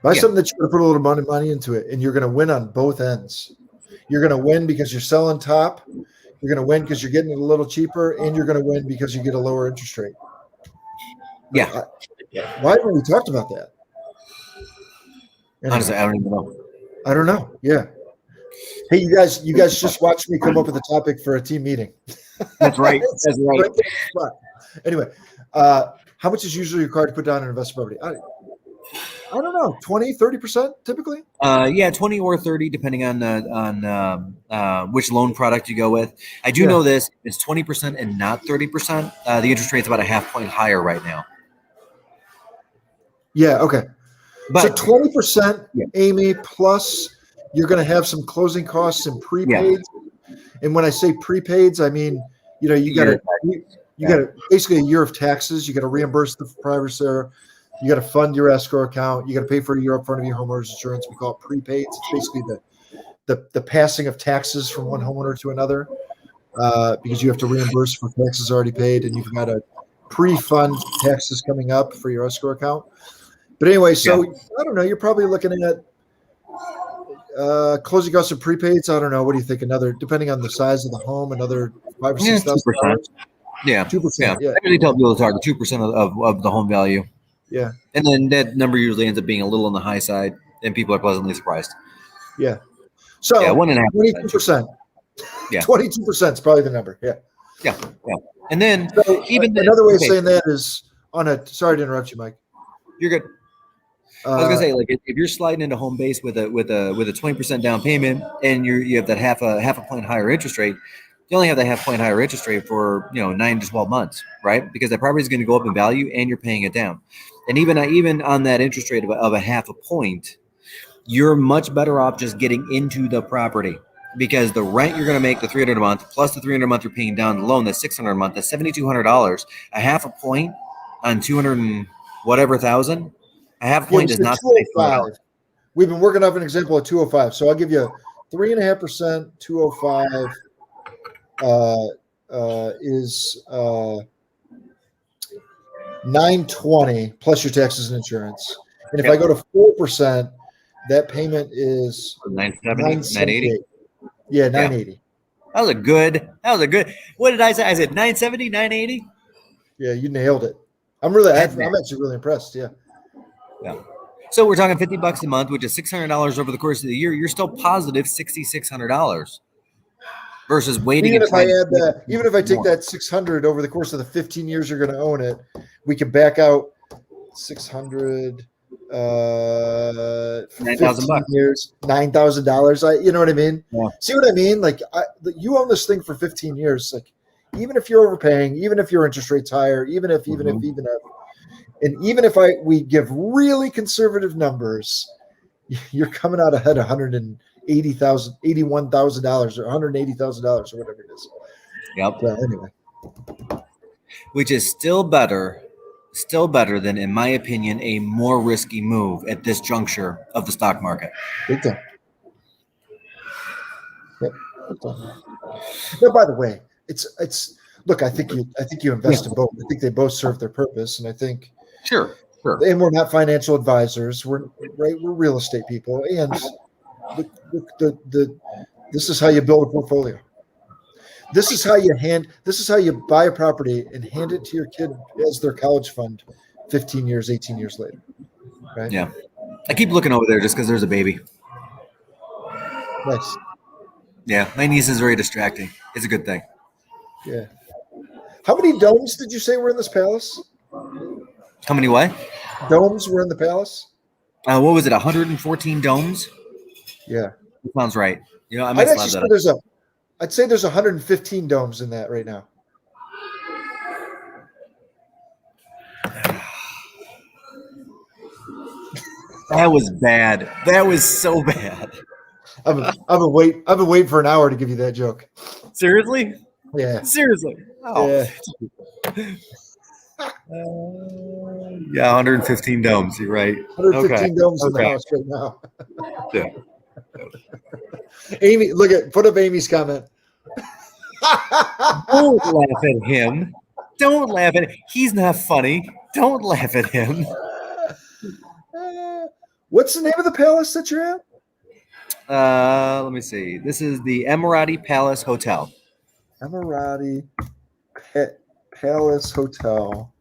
Buy something that you're going to put a little money into it, and you're going to win on both ends. You're going to win because you're selling top. You're going to win because you're getting it a little cheaper, and you're going to win because you get a lower interest rate. Yeah. Why haven't we talked about that? Anyway, honestly, I don't even know. I don't know. Yeah. Hey, you guys just watched me come up with a topic for a team meeting. That's right. That's right. Anyway, how much is usually required to put down an investment property? I don't know, 20, 30% typically? Yeah, 20 or 30, depending on which loan product you go with. I do know this. It's 20% and not 30%. The interest rate's about a half point higher right now. Yeah, okay. But so 20%, Amy, plus you're going to have some closing costs and prepaids. Yeah. And when I say prepaids, I mean, you got to basically a year of taxes. You got to reimburse the private sector. You got to fund your escrow account. You got to pay for a year up front of your homeowner's insurance. We call it prepaids. It's basically the passing of taxes from one homeowner to another, because you have to reimburse for taxes already paid, and you've got to pre-fund taxes coming up for your escrow account. But anyway, so I don't know. You're probably looking at closing costs and prepaids. I don't know. What do you think? Depending on the size of the home, another $5,000 or $6,000. Yeah, 2%. Yeah, I usually tell people to target 2% of the home value. Yeah, and then that number usually ends up being a little on the high side, and people are pleasantly surprised. Yeah. So 22%. Yeah, 22% is probably the number. Yeah. Yeah. And then even another way of saying that is on a. Sorry to interrupt you, Mike. You're good. I was gonna say, like, if you're sliding into home base with a 20% down payment, and you have that half a point higher interest rate, you only have that half point higher interest rate for 9 to 12 months, right? Because that property is going to go up in value, and you're paying it down. And even on that interest rate of a half a point, you're much better off just getting into the property, because the rent you're going to make, the $300 a month plus the $300 a month you're paying down the loan, that's $600 a month, that's $7,200. A half a point on 200 and whatever thousand. A half point does not. 205. We've been working off an example of 205. So I'll give you 3.5%. 205 is 920 plus your taxes and insurance. And if I go to 4%, that payment is 970, 980. Yeah, 980. That was a good. What did I say? I said 970, 980. Yeah, you nailed it. I'm actually really impressed. Yeah. So we're talking $50 a month, which is $600 over the course of the year. You're still positive $6,600 versus waiting. Even if I take that 600 over the course of the 15 years you're going to own it, we can back out 600. $9,000 years, $9,000. You know what I mean? Yeah. See what I mean? Like, you own this thing for 15 years. Like, even if you're overpaying, even if your interest rate's higher, even if we give really conservative numbers, you're coming out ahead $81,000 or $180,000 or whatever it is. Yep. So anyway, which is still better than, in my opinion, a more risky move at this juncture of the stock market. Big time. Yep. Big time. Now, by the way, it's look, I think you invest in both. I think they both serve their purpose, and I think Sure. and we're not financial advisors. We're real estate people, and this is how you build a portfolio. This is how you buy a property and hand it to your kid as their college fund 15 years, 18 years later. Right? Yeah. I keep looking over there just because there's a baby. Nice. Yeah. My niece is very distracting. It's a good thing. Yeah. How many domes did you say were in this palace? How many what? Domes were in the palace? What was it? 114 domes? Yeah. That sounds right. You know, I might slap that up. I'd say there's 115 domes in that right now. That was bad. That was so bad. I've been waiting for an hour to give you that joke. Seriously? Yeah. Seriously? Oh. Yeah. Yeah, 115 domes. You're right. 115 domes in the house right now. Yeah. Amy, put up Amy's comment. Don't laugh at him. Don't laugh at him. He's not funny. Don't laugh at him. What's the name of the palace that you're at? Let me see. This is the Emirati Palace Hotel. Emirati Palace Hotel.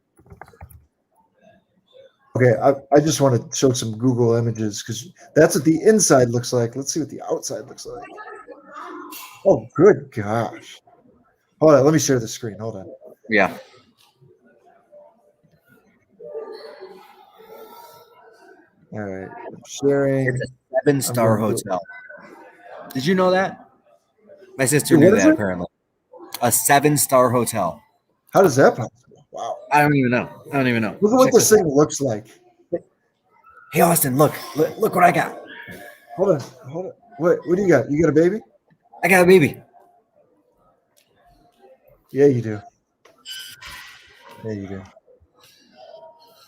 Okay, I just want to show some Google images because that's what the inside looks like. Let's see what the outside looks like. Oh, good gosh. Hold on, let me share the screen. Hold on. Yeah. All right, I'm sharing. It's a 7-star hotel. Did you know that? My sister knew that, apparently. A 7-star hotel. How does that possible? Wow. I don't even know. Look at what this thing looks like. Hey, Austin, look what I got. Hold on. What do you got? You got a baby? I got a baby. Yeah, you do.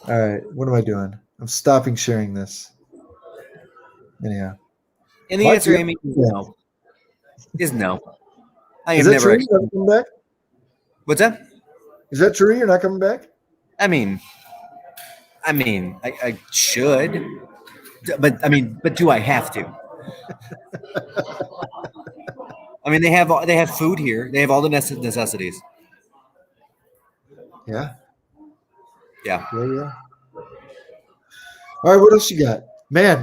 All right, what am I doing? I'm stopping sharing this. Anyhow. And the answer, Amy, is no. Is no. I am never. Is that true? You're not coming back? What's that? Is that true? You're not coming back? I mean, I should, but do I have to? I mean, they have food here. They have all the necessities. Yeah. Yeah. All right, what else you got? Man,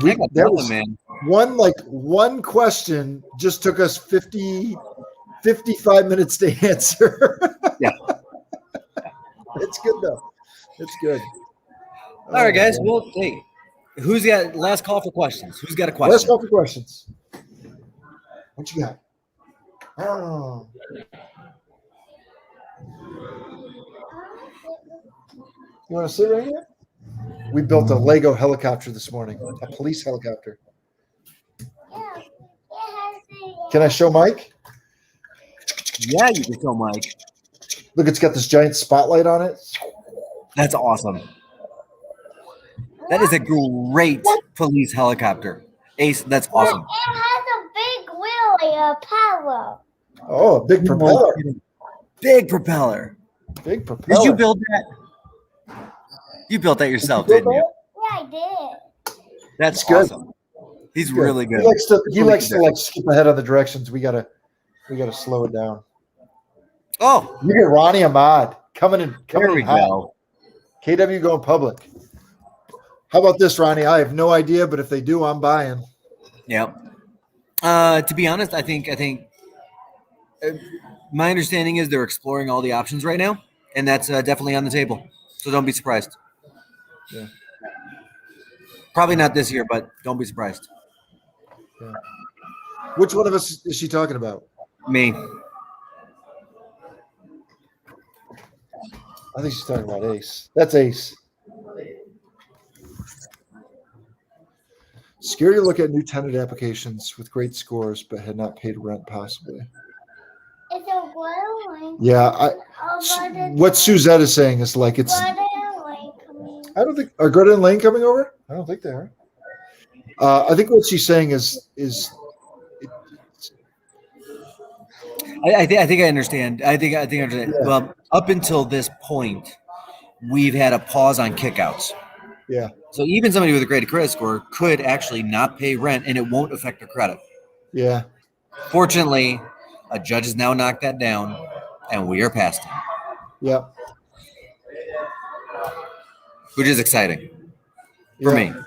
one question just took us 55 minutes to answer. Yeah. It's good though. It's good. All right, guys. Well, hey, who's got last call for questions? Who's got a question? Last call for questions. What you got? Oh. You want to sit right here? We built a Lego helicopter this morning, a police helicopter. Can I show Mike? Yeah, you can show Mike. Look, it's got this giant spotlight on it. That's awesome. That is a great police helicopter. Ace, that's awesome. It has a big wheel like a power. Oh, a big propeller. Big propeller. Big propeller. Did you build that? You built that yourself, didn't you? Yeah, I did. That's awesome. He's really good. He likes to like skip ahead on the directions. We gotta slow it down. Oh, you get Ronnie Ahmad coming in. There we go. KW going public. How about this, Ronnie? I have no idea, but if they do, I'm buying. Yeah. To be honest, I think my understanding is they're exploring all the options right now, and that's definitely on the table. So don't be surprised. Yeah. Probably not this year, but don't be surprised. Yeah. Which one of us is she talking about? Me. I think she's talking about Ace. That's Ace. Scary to look at new tenant applications with great scores, but had not paid rent possibly. It's a whirlwind. Yeah, what Suzette is saying is like it's. I don't think are Greta and Lane coming over. I don't think they are. I think what she's saying is I think I understand. I think I understand. Yeah. Well, up until this point, we've had a pause on kickouts. Yeah. So even somebody with a great credit score could actually not pay rent, and it won't affect their credit. Yeah. Fortunately, a judge has now knocked that down, and we are past it, Yeah. which is exciting for Yeah. me.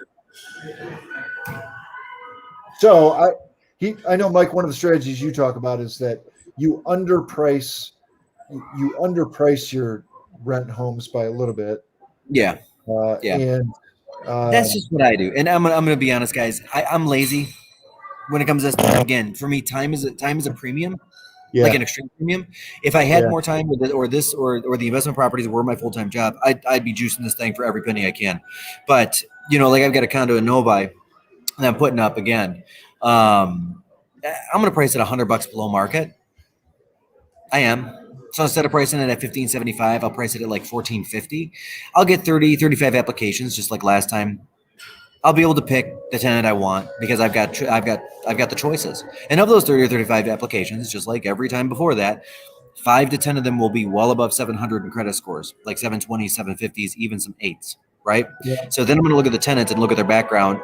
So I know, Mike, one of the strategies you talk about is that you underprice your rent homes by a little bit. Yeah, yeah. And That's just what I do. And I'm gonna be honest, guys. I'm lazy when it comes to this. Again, for me, time is a premium, yeah, like an extreme premium. If I had yeah, more time with it, or the investment properties were my full time job, I'd be juicing this thing for every penny I can. But like I've got a condo in Novi, and I'm putting up again. I'm gonna price it $100 below market. I am. So instead of pricing it at $15.75, I'll price it at like $14.50. I'll get 30, 35 applications, just like last time. I'll be able to pick the tenant I want because I've got the choices. And of those 30 or 35 applications, just like every time before that, 5 to 10 of them will be well above 700 in credit scores, like 720s, 750s, even some 8s, right? yeah, So then I'm going to look at the tenants and look at their background,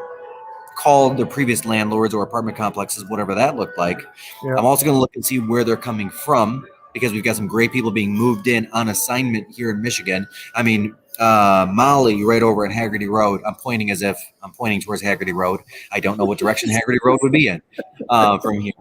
call their previous landlords or apartment complexes, whatever that looked like. yeah, I'm also going to look and see where they're coming from because we've got some great people being moved in on assignment here in Michigan. I mean, Molly right over at Haggerty Road. I'm pointing as if I'm pointing towards Haggerty Road. I don't know what direction Haggerty Road would be in from here.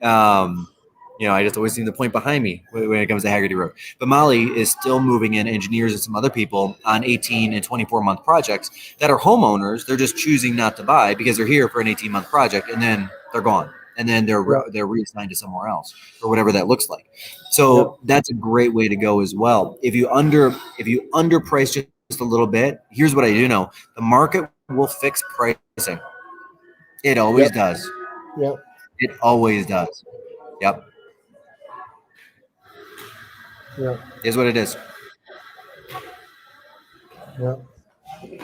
I just always seem to point behind me when it comes to Haggerty Road. But Molly is still moving in engineers and some other people on 18 and 24-month projects that are homeowners. They're just choosing not to buy because they're here for an 18-month project and then they're gone. And then they're reassigned to somewhere else or whatever that looks like. So that's a great way to go as well. If you underprice just a little bit, here's what I do know: the market will fix pricing. It always does. yeah. It always does. Yep. Yeah. Is what it is. Yeah.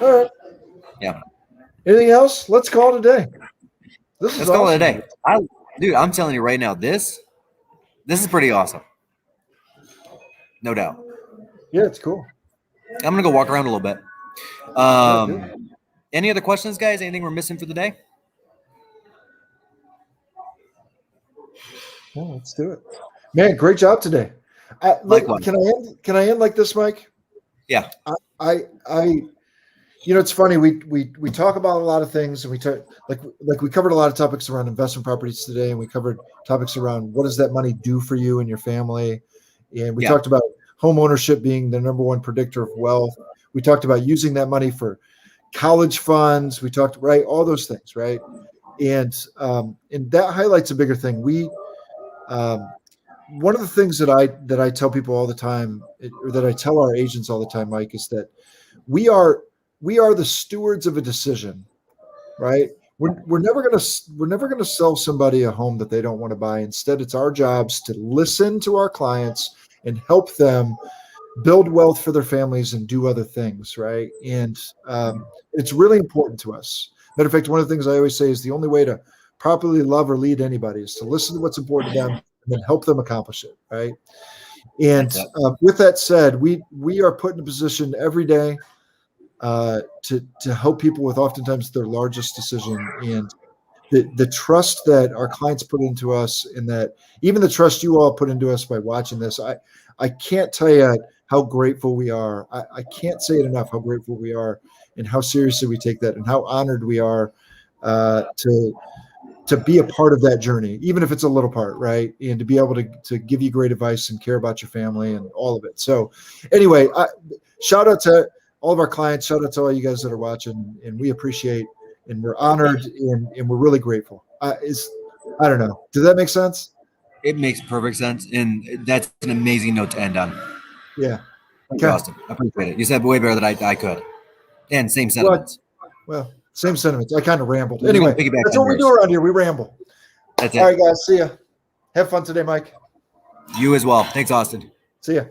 All right. Yeah. Anything else? Let's call it a day. Let's call it a day. Dude, I'm telling you right now, this is pretty awesome. No doubt. Yeah, it's cool. I'm gonna go walk around a little bit. Any other questions, guys? Anything we're missing for the day? Yeah, let's do it. Man, great job today. Can I end like this, Mike? Yeah. It's funny. We talk about a lot of things, and we talk like we covered a lot of topics around investment properties today, and we covered topics around what does that money do for you and your family, and we talked about home ownership being the number one predictor of wealth. We talked about using that money for college funds. We talked all those things, right? And that highlights a bigger thing. One of the things that I tell people all the time, or that I tell our agents all the time, Mike, is that we are the stewards of a decision, right? We're never gonna sell somebody a home that they don't want to buy. Instead, it's our jobs to listen to our clients and help them build wealth for their families and do other things, right? And it's really important to us. Matter of fact, one of the things I always say is the only way to properly love or lead anybody is to listen to what's important to them and then help them accomplish it, right? And with that said, we are put in a position every day to help people with oftentimes their largest decision, and the trust that our clients put into us, and that even the trust you all put into us by watching this. I can't tell you how grateful we are. I can't say it enough how grateful we are and how seriously we take that and how honored we are to be a part of that journey, even if it's a little part, right? And to be able to give you great advice and care about your family and all of it. So anyway, shout out to all of our clients. Shout out to all you guys that are watching, and we appreciate, and we're honored, and we're really grateful. I don't know. Does that make sense? It makes perfect sense, and that's an amazing note to end on. Yeah. Thank you, Austin. I appreciate it. You said way better than I could. And same sentiments. Well, same sentiments. I kind of rambled. Anyway, that's what we do around here. We ramble. That's it. All right, guys. See ya. Have fun today, Mike. You as well. Thanks, Austin. See ya.